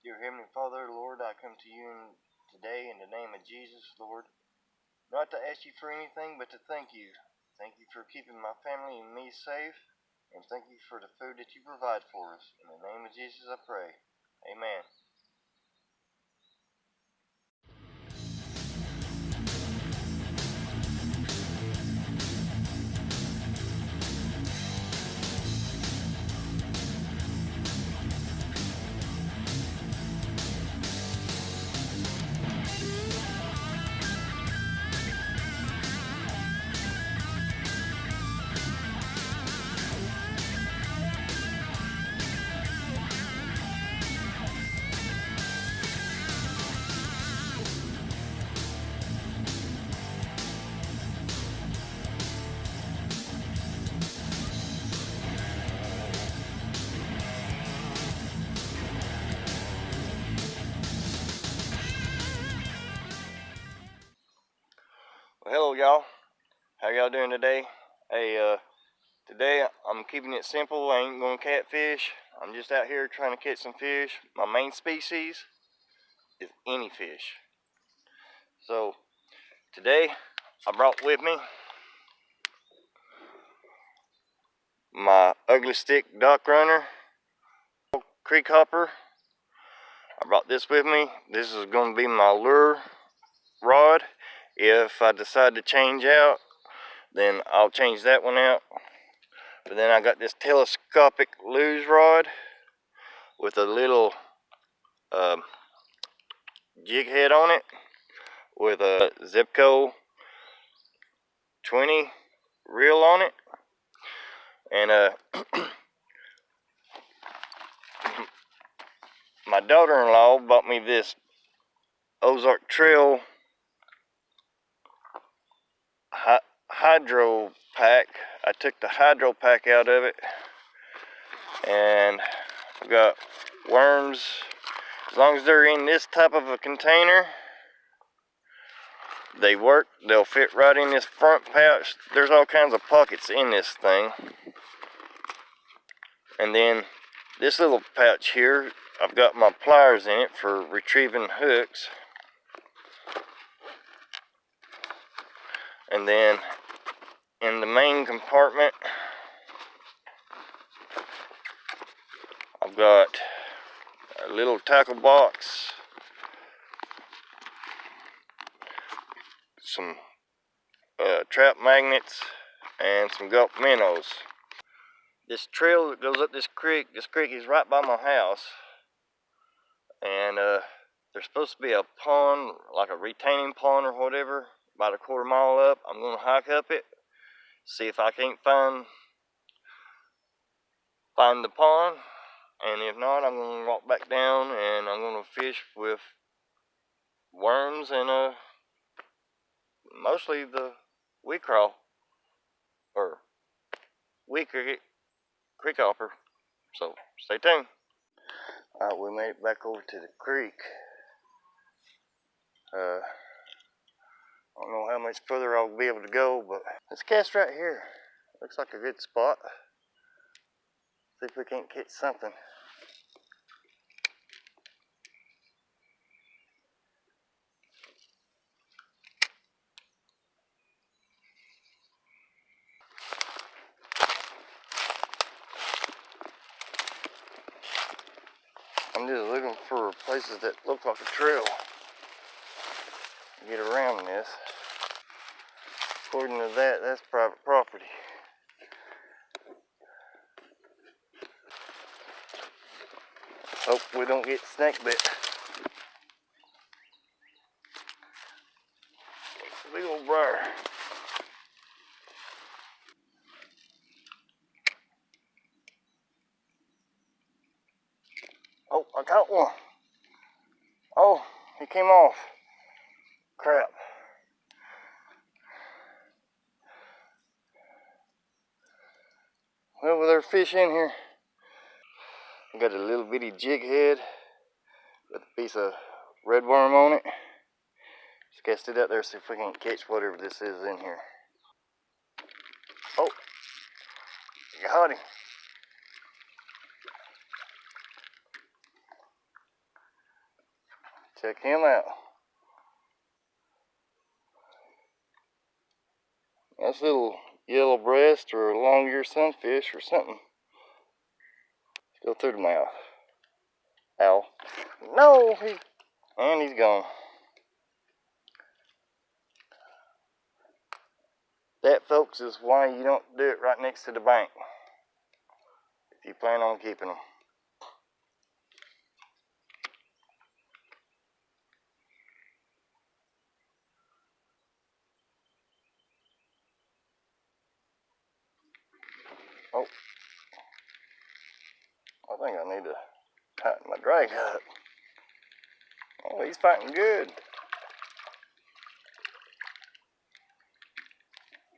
Dear Heavenly Father, Lord, I come to you today in the name of Jesus, Lord, not to ask you for anything, but to thank you. Thank you for keeping my family and me safe, and thank you for the food that you provide for us. In the name of Jesus I pray. Amen. Well, hello y'all. How y'all doing today? Hey, today I'm keeping it simple. I ain't gonna catfish. I'm just out here trying to catch some fish. My main species is any fish. So today I brought with me my ugly stick duck runner, creek hopper. I brought this with me. This is going to be my lure rod. If I decide to change out, then I'll change that one out. But then I got this telescopic luge rod with a little jig head on it with a Zipco 20 reel on it. And my daughter-in-law bought me this Ozark Trail hydro pack. I took the hydro pack out of it, and I've got worms. As long as they're in this type of a container, they work. They'll fit right in this front pouch. There's all kinds of pockets in this thing. And then this little pouch here, I've got my pliers in it for retrieving hooks. And then in the main compartment, I've got a little tackle box, some trap magnets, and some gulp minnows. This trail that goes up this creek is right by my house, and there's supposed to be a pond, like a retaining pond or whatever, about a quarter mile up. I'm going to hike up it, see if I can't find the pond, and if not, I'm going to walk back down and I'm going to fish with worms and mostly the wheat crawl or wheat creek hopper. So stay tuned. Alright, we made it back over to the creek. I don't know how much further I'll be able to go, but let's cast right here. Looks like a good spot. See if we can't catch something. I'm just looking for places that look like a trail to get around this. According to that, that's private property. Hope we don't get snake bit. Big old briar. Oh, I caught one. Oh, he came off. Crap. Well, there's fish in here. I got a little bitty jig head with a piece of red worm on it. Just cast it out there, see if we can catch whatever this is in here. Oh, got him. Check him out. That's a little yellow breast or a long-eared sunfish or something. Let's go through the mouth. Ow. No! And he's gone. That, folks, is why you don't do it right next to the bank if you plan on keeping them. Oh, I think I need to tighten my drag up. Oh, he's fighting good.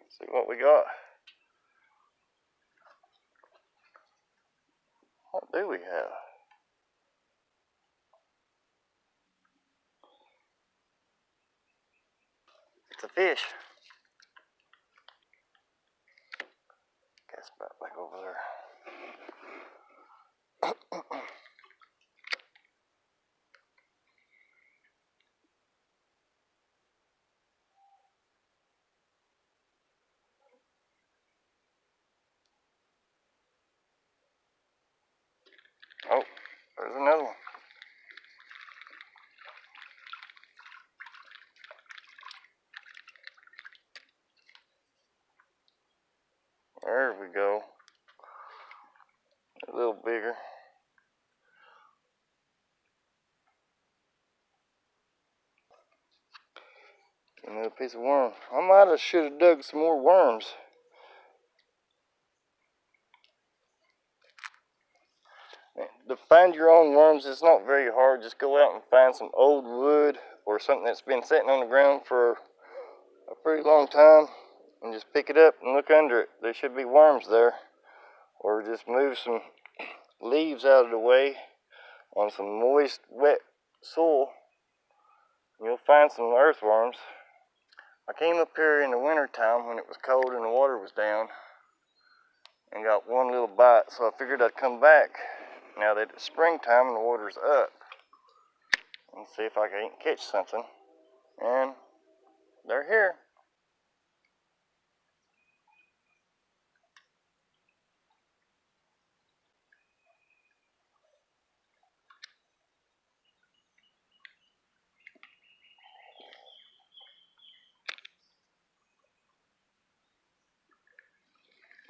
Let's see what we got. What do we have? It's a fish. Cast about back over there. Oh, there's another one. There we go. A little bigger. Another piece of worm. I should have dug some more worms. To find your own worms is not very hard. Just go out and find some old wood or something that's been sitting on the ground for a pretty long time and just pick it up and look under it. There should be worms there. Or just move some leaves out of the way on some moist, wet soil. You'll find some earthworms. I came up here in the winter time when it was cold and the water was down and got one little bite, so I figured I'd come back now that it's springtime and the water's up and see if I can't catch something. And they're here.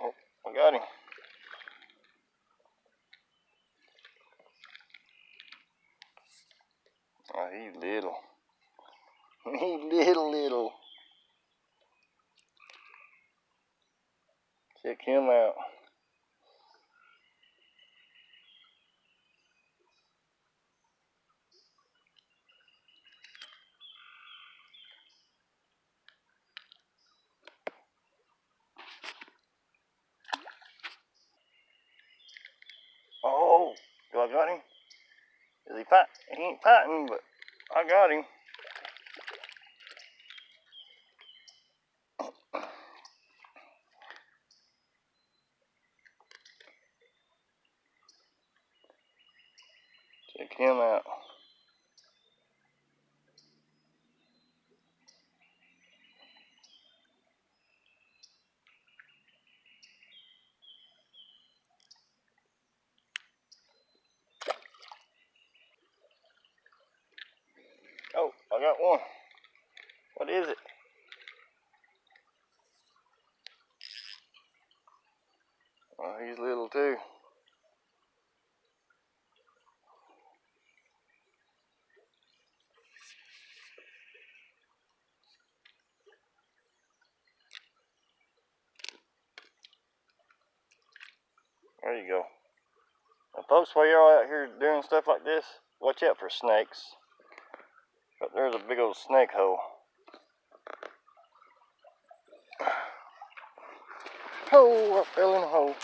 Oh, I got him. Oh, he's little. He's little. Check him out. Oh, do I got him? Is he fight? He ain't fighting, but I got him. Check him out. Oh, I got one. What is it? Oh, he's little too. There you go. Now, folks, while y'all out here doing stuff like this, watch out for snakes. But there's a big old snake hole. Oh, I fell in a hole.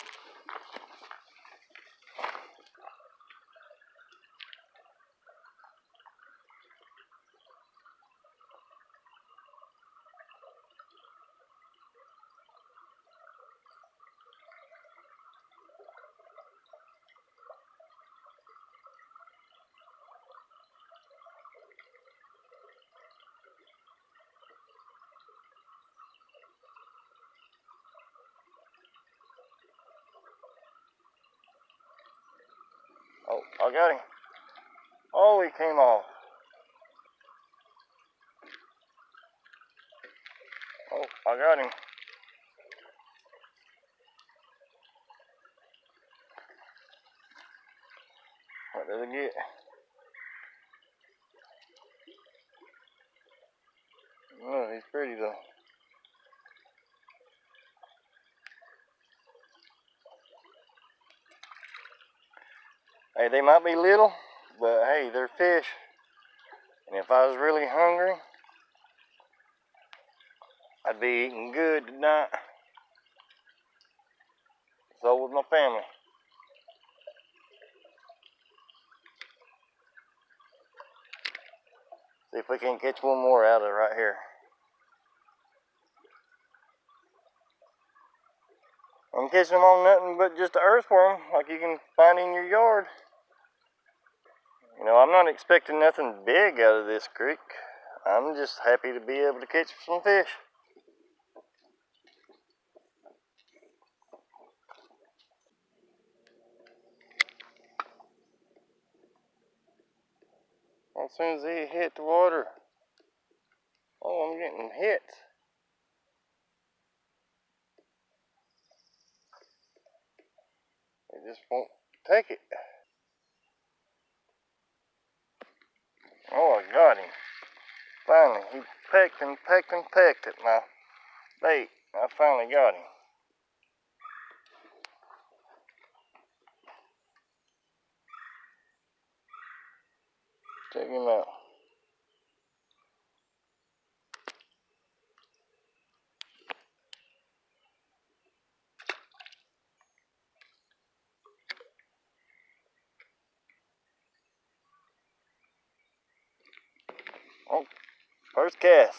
Oh, I got him. Oh, he came off. Oh, I got him. What did I get? Oh, he's pretty though. Hey, they might be little, but hey, they're fish. And if I was really hungry, I'd be eating good tonight. So would my family. See if we can catch one more out of it right here. I'm catching them on nothing but just an earthworm like you can find in your yard. You know, I'm not expecting nothing big out of this creek. I'm just happy to be able to catch some fish. As soon as he hit the water, oh, I'm getting hits. They just won't take it. Oh, I got him. Finally, he pecked and pecked and pecked at my bait. I finally got him. Check him out. Oh, first cast.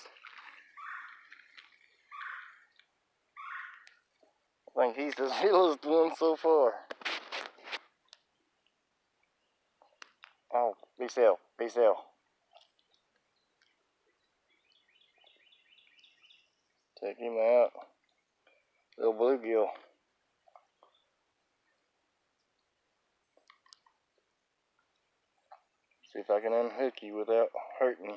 I think he's the littlest one so far. Oh, be still, be still. Check him out. Little bluegill. See if I can unhook you without hurting you.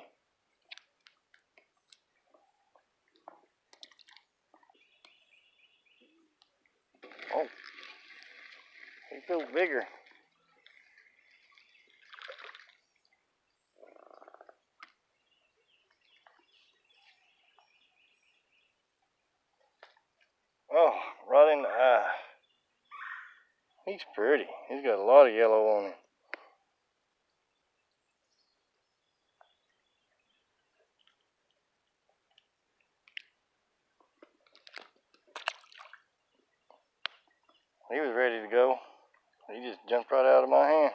Oh, he feels bigger. Oh, right in the eye. He's pretty. He's got a lot of yellow on him. He was ready to go. He just jumped right out of my hand.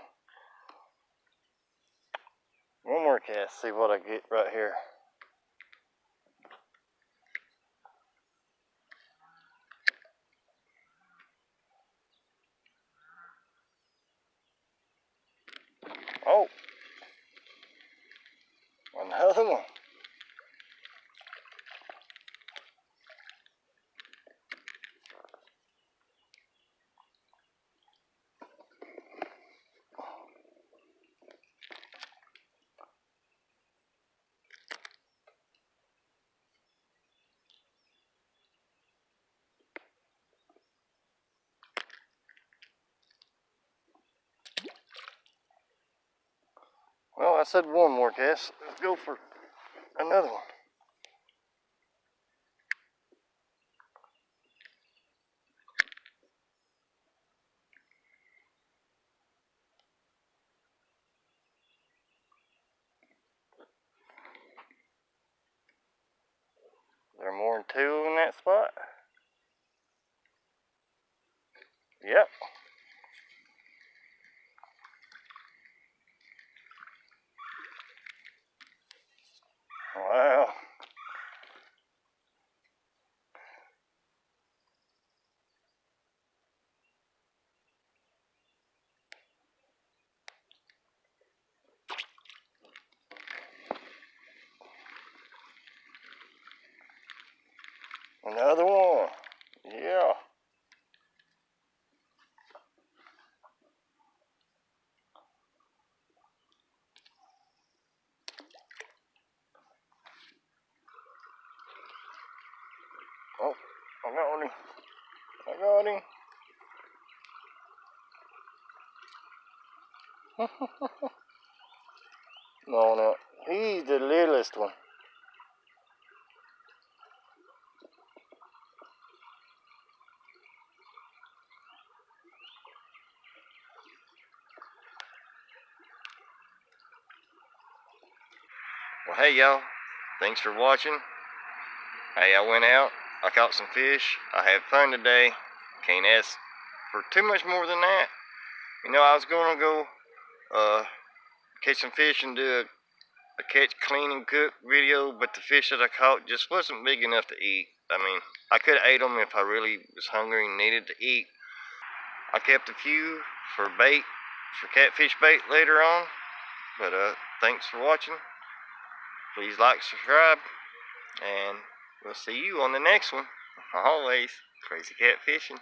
One more cast, see what I get right here. Oh, another one. Well, I said one more cast. Let's go for another one. There are more than two in that spot? Yep. Wow. Another one. Yeah. got him. I got him. No, he's the littlest one. Well, hey y'all, thanks for watching. Hey, I went out, I caught some fish, I had fun today. Can't ask for too much more than that. You know, I was gonna go catch some fish and do a catch, clean, and cook video, but the fish that I caught just wasn't big enough to eat. I mean, I could have ate them if I really was hungry and needed to eat. I kept a few for bait, for catfish bait later on. But thanks for watching. Please like, subscribe, and we'll see you on the next one. Always crazy cat fishing.